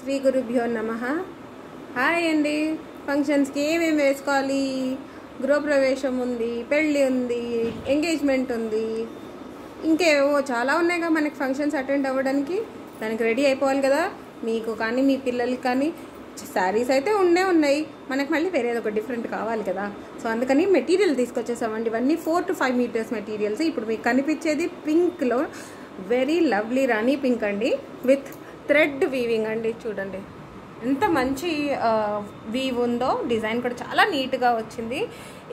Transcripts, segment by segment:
శ్రీ గురుభ్యో నమః. హాయ్ అండి. ఫంక్షన్స్కి ఏమేమి వేసుకోవాలి? గృహప్రవేశం ఉంది, పెళ్ళి ఉంది, ఎంగేజ్మెంట్ ఉంది, ఇంకేవో చాలా ఉన్నాయిగా మనకి ఫంక్షన్స్ అటెండ్ అవ్వడానికి. దానికి రెడీ అయిపోవాలి కదా. మీకు కానీ మీ పిల్లలకి కానీ శారీస్ అయితే ఉన్నాయి, మనకు మళ్ళీ వేరేది ఒక డిఫరెంట్ కావాలి కదా. సో అందుకని మెటీరియల్ తీసుకొచ్చేసామండి. ఇవన్నీ 4 to 5 మీటర్స్ మెటీరియల్స్. ఇప్పుడు మీకు కనిపించేది పింక్లో వెరీ లవ్లీ రాణి పింక్ అండి, విత్ థ్రెడ్ వీవింగ్ అండి. చూడండి ఎంత మంచి వీవ్ ఉందో. డిజైన్ కూడా చాలా నీట్గా వచ్చింది.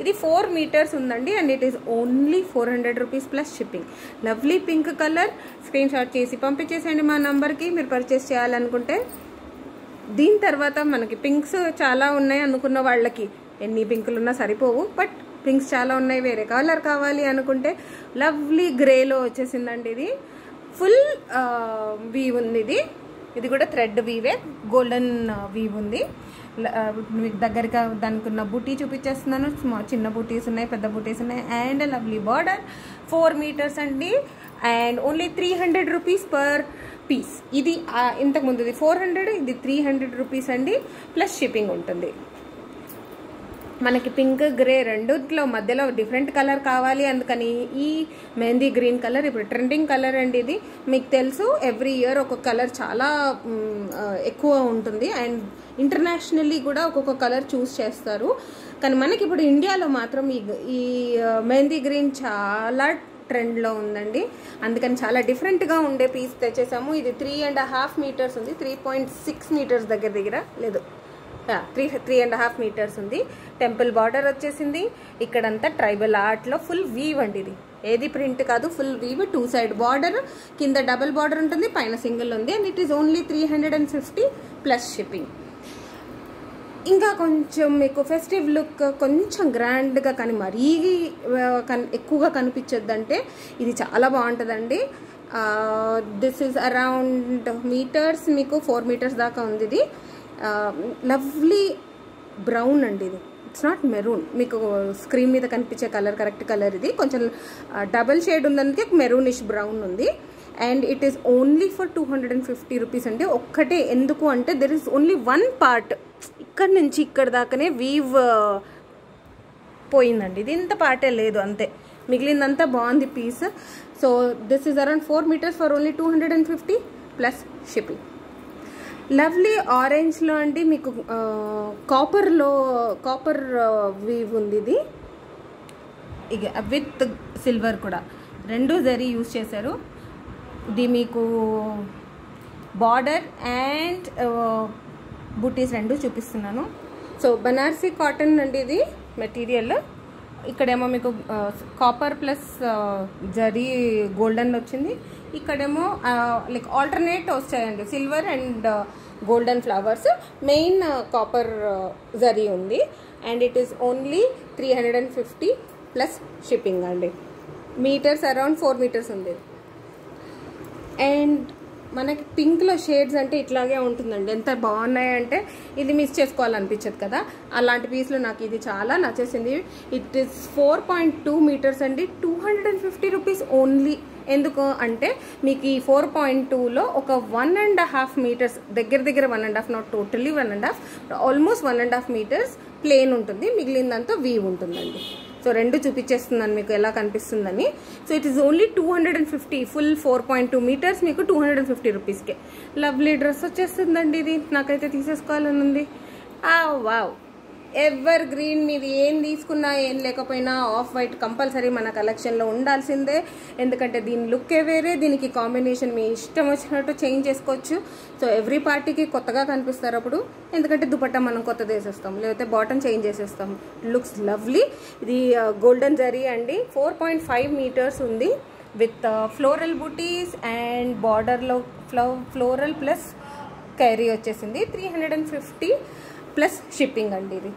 ఇది 4 మీటర్స్ ఉందండి and it is only 400 rupees plus shipping. Lovely pink colour. Screen shot చేసి పంపించేసేయండి మా నంబర్కి మీరు పర్చేస్ చేయాలనుకుంటే. దీని తర్వాత మనకి పింక్స్ చాలా ఉన్నాయి అనుకున్న వాళ్ళకి ఎన్ని పింకులు ఉన్నా సరిపోవు, బట్ పింక్స్ చాలా ఉన్నాయి. వేరే కలర్ కావాలి అనుకుంటే లవ్లీ గ్రేలో వచ్చేసిందండి. ఇది ఫుల్ వీవ్ ఉంది. ఇది కూడా థ్రెడ్ వీవే, గోల్డెన్ వీవ్ ఉంది. మీకు దగ్గరగా దానికి ఉన్న బూటీ చూపించేస్తున్నాను. చిన్న బూటీస్ ఉన్నాయి, పెద్ద బూటీస్ ఉన్నాయి అండ్ లవ్లీ బార్డర్. 4 మీటర్స్ అండి and only 300 rupees per piece. ఇది ఇంతకుముందు ఇది 400, ఇది 300 రూపీస్ అండి, ప్లస్ షిప్పింగ్ ఉంటుంది. మనకి పింక్ గ్రే రెండులో మధ్యలో డిఫరెంట్ కలర్ కావాలి, అందుకని ఈ మెహందీ గ్రీన్ కలర్ ఇప్పుడు ట్రెండింగ్ కలర్ అండి. ఇది మీకు తెలుసు, ఎవ్రీ ఇయర్ ఒక కలర్ చాలా ఎక్కువ ఉంటుంది అండ్ ఇంటర్నేషనల్లీ కూడా ఒక్కొక్క కలర్ చూస్ చేస్తారు. కానీ మనకి ఇప్పుడు ఇండియాలో మాత్రం ఈ మెహందీ గ్రీన్ చాలా ట్రెండ్లో ఉందండి. అందుకని చాలా డిఫరెంట్గా ఉండే పీస్ తెచ్చేసాము. ఇది 3.5 మీటర్స్ ఉంది, 3.6 మీటర్స్ దగ్గర లేదు, 3.5 మీటర్స్ ఉంది. టెంపుల్ బార్డర్ వచ్చేసింది. ఇక్కడంతా ట్రైబల్ ఆర్ట్లో ఫుల్ వీవ్ అండి. ఇది ఏది ప్రింట్ కాదు, ఫుల్ వీవ్. 2 సైడ్ బార్డర్, కింద డబుల్ బార్డర్ ఉంటుంది, పైన సింగిల్ ఉంది and it is only 350 plus shipping. ఇంకా కొంచెం మీకు ఫెస్టివ్ లుక్ కొంచెం గ్రాండ్గా కానీ మరీ ఎక్కువగా కనిపించొద్దంటే ఇది చాలా బాగుంటుందండి. దిస్ ఈజ్ అరౌండ్ మీటర్స్, మీకు 4 మీటర్స్ దాకా ఉంది. ఇది లవ్లీ బ్రౌన్ అండి. ఇది ఇట్స్ నాట్ మెరూన్, మీకు స్క్రీన్ మీద కనిపించే కలర్ కరెక్ట్ కలర్. ఇది కొంచెం డబల్ షేడ్ ఉందందుకే మెరూనిష్ బ్రౌన్ ఉంది and it is only for 250 rupees అండి. ఒక్కటే ఎందుకు అంటే దెర్ ఇస్ ఓన్లీ 1 పార్ట్, ఇక్కడ నుంచి ఇక్కడ దాకానే వీవ్ పోయిందండి. ఇది ఇంత పార్టే లేదు, అంతే. మిగిలిందంతా బాగుంది piece. So this is around 4 metres for only 250 plus shipping. Lovely ఆరెంజ్లో అండి మీకు కాపర్ వీవ్ ఉంది. ఇది ఇక విత్ సిల్వర్ కూడా, రెండు జరీ యూజ్ చేశారు. ఇది మీకు బార్డర్ అండ్ బూటీస్ రెండు చూపిస్తున్నాను. సో బనారసీ కాటన్ అండి ఇది మెటీరియల్. ఇక్కడేమో మీకు కాపర్ ప్లస్ జరీ గోల్డెన్ వచ్చింది. ఇక్కడేమో లైక్ ఆల్టర్నేట్ వస్తాయండి, silver and golden flowers. Main copper zari ఉంది and it is only 350 plus shipping అండి. మీటర్స్ అరౌండ్ 4 మీటర్స్ ఉంది. అండ్ మనకి పింక్లో షేడ్స్ అంటే ఇట్లాగే ఉంటుందండి. ఎంత బాగున్నాయంటే ఇది మిస్ చేసుకోవాలనిపించదు కదా. అలాంటి పీస్లో నాకు ఇది చాలా నచ్చేసింది. ఇట్ ఈస్ 4.2 మీటర్స్ అండి, 250 రూపీస్ ఓన్లీ. ఎందుకు అంటే మీకు ఈ 4.2లో ఒక 1.5 మీటర్స్ దగ్గర 1.5, not totally 1.5, almost 1.5 metres plain ఉంటుంది, మిగిలిందంతా వీవ్ ఉంటుందండి. సో రెండు చూపించేస్తున్నాను మీకు ఎలా కనిపిస్తుందని. So it is only 250, full 4.2 metres మీకు 250 రూపీస్కే లవ్లీ డ్రెస్ వచ్చేస్తుందండి. ఇది నాకైతే తీసేసుకోవాలని ఉంది. వావ్, ఎవర్ గ్రీన్ మీది ఏం తీసుకున్నా ఏం లేకపోయినా ఆఫ్ వైట్ కంపల్సరీ మన కలెక్షన్లో ఉండాల్సిందే. ఎందుకంటే దీని లుక్కే వేరే, దీనికి కాంబినేషన్ మీ ఇష్టం వచ్చినట్టు చేంజ్ చేసుకోవచ్చు. సో ఎవ్రీ పార్టీకి కొత్తగా కనిపిస్తారు అప్పుడు, ఎందుకంటే దుపట్టా మనం కొత్తది వేసేస్తాం, లేకపోతే బాటమ్ చేంజ్ చేసేస్తాం. Looks lovely. ఇది గోల్డెన్ జరీ అండి. 4.5 మీటర్స్ ఉంది విత్ ఫ్లోరల్ బూటీస్ అండ్ బార్డర్లో ఫ్లోరల్ ప్లస్ క్యారీ వచ్చేసింది. 350 ప్లస్ షిప్పింగ్ అండి. ఇది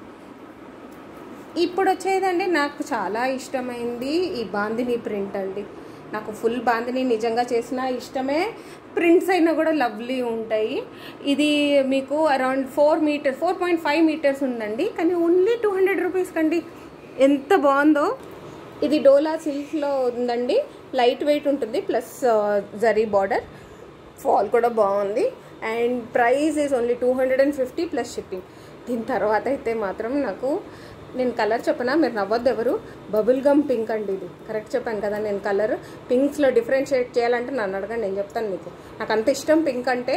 ఇప్పుడు వచ్చేదండి నాకు చాలా ఇష్టమైంది ఈ బాందిని ప్రింట్ అండి. నాకు ఫుల్ బాందిని నిజంగా చేసిన ఇష్టమే. ప్రింట్స్ అయినా కూడా లవ్లీ ఉంటాయి. ఇది మీకు అరౌండ్ 4.5 మీటర్స్ ఉందండి, కానీ ఓన్లీ 200 రూపీస్ కండి. ఎంత బాగుందో. ఇది డోలా సిల్క్లో ఉందండి, లైట్ వెయిట్ ఉంటుంది, ప్లస్ జరీ బార్డర్, ఫాల్ కూడా బాగుంది. And price is only 250 plus shipping. దీని తర్వాత అయితే మాత్రం నేను కలర్ చెప్పనా, మీరు నవ్వద్దు ఎవరు, బబుల్ గమ్ పింక్ అండి. ఇది కరెక్ట్ చెప్పాను కదా నేను. కలర్ పింక్స్లో డిఫరెన్షియేట్ చేయాలంటే నన్ను అడగండి, నేను చెప్తాను మీకు. నాకు అంత ఇష్టం పింక్ అంటే,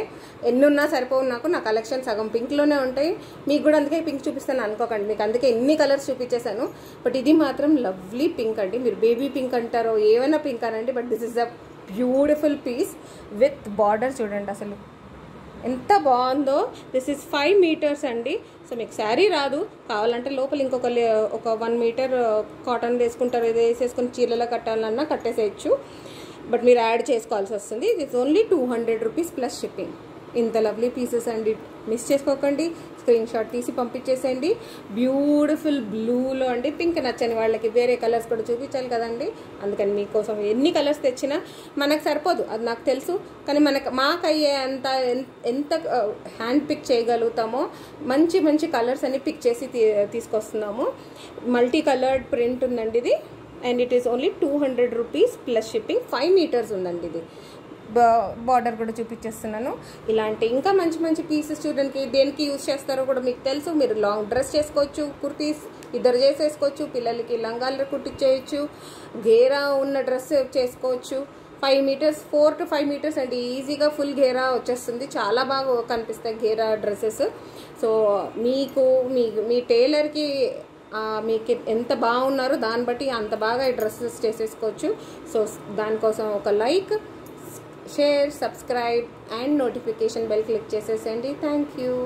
ఎన్నున్నా సరిపోవు నాకు. నా కలెక్షన్ సగం పింక్లోనే ఉంటాయి. మీకు కూడా అందుకే పింక్ చూపిస్తాను అనుకోకండి, మీకు అందుకే ఎన్ని కలర్స్ చూపించేశాను. బట్ ఇది మాత్రం లవ్లీ పింక్ అండి. మీరు బేబీ పింక్ అంటారో ఏమైనా పింక్ అనండి, but this is a beautiful piece with border. చూడండి అసలు ఎంత బాగుందో. దిస్ ఇస్ 5 మీటర్స్ అండి. సో మీకు శారీ రాదు, కావాలంటే లోపల ఇంకొక 1 మీటర్ కాటన్ వేసుకుంటారు, ఇది వేసేసుకొని చీరలో కట్టాలన్నా కట్టేసేయచ్చు. బట్ మీరు యాడ్ చేసుకోవాల్సి వస్తుంది. It's only 200 rupees plus shipping. ఇంత లవ్లీ పీసెస్ అండి, మిస్ చేసుకోకండి. స్క్రీన్ షాట్ తీసి పంపించేసేయండి. బ్యూటిఫుల్ బ్లూలో అండి. పింక్ నచ్చని వాళ్ళకి వేరే కలర్స్ కూడా చూపించాలి కదండి, అందుకని మీకోసం ఎన్ని కలర్స్ తెచ్చినా మనకు సరిపోదు, అది నాకు తెలుసు. కానీ మాకు అయ్యే ఎంత హ్యాండ్ పిక్ చేయగలుగుతామో మంచి మంచి కలర్స్ అన్ని పిక్ చేసి తీసుకొస్తున్నాము. మల్టీ కలర్డ్ ప్రింట్ ఉందండి ఇది. And it is only 200 rupees plus shipping. 5 metres ఉందండి ఇది. బార్డర్ కూడా చూపించేస్తున్నాను. ఇలాంటి ఇంకా మంచి మంచి పీసెస్ చూడడానికి దేనికి యూజ్ చేస్తారో కూడా మీకు తెలుసు. మీరు లాంగ్ డ్రెస్ చేసుకోవచ్చు, కుర్తీస్ ఇద్దరు చేసేసుకోవచ్చు, పిల్లలకి లంగాలు కుట్టించేయచ్చు, గేరా ఉన్న డ్రెస్ చేసుకోవచ్చు. 5 మీటర్స్ 4 to 5 మీటర్స్ అండి, ఈజీగా ఫుల్ గేరా వచ్చేస్తుంది. చాలా బాగా కనిపిస్తాయి గేరా డ్రెస్సెస్. సో మీ టైలర్కి మీకు ఎంత బాగున్నారో దాన్ని బట్టి అంత బాగా ఈ డ్రెస్సెస్ చేసేసుకోవచ్చు. సో దానికోసం ఒక like, share, subscribe and notification bell click చేసేసేయండి. Thank you.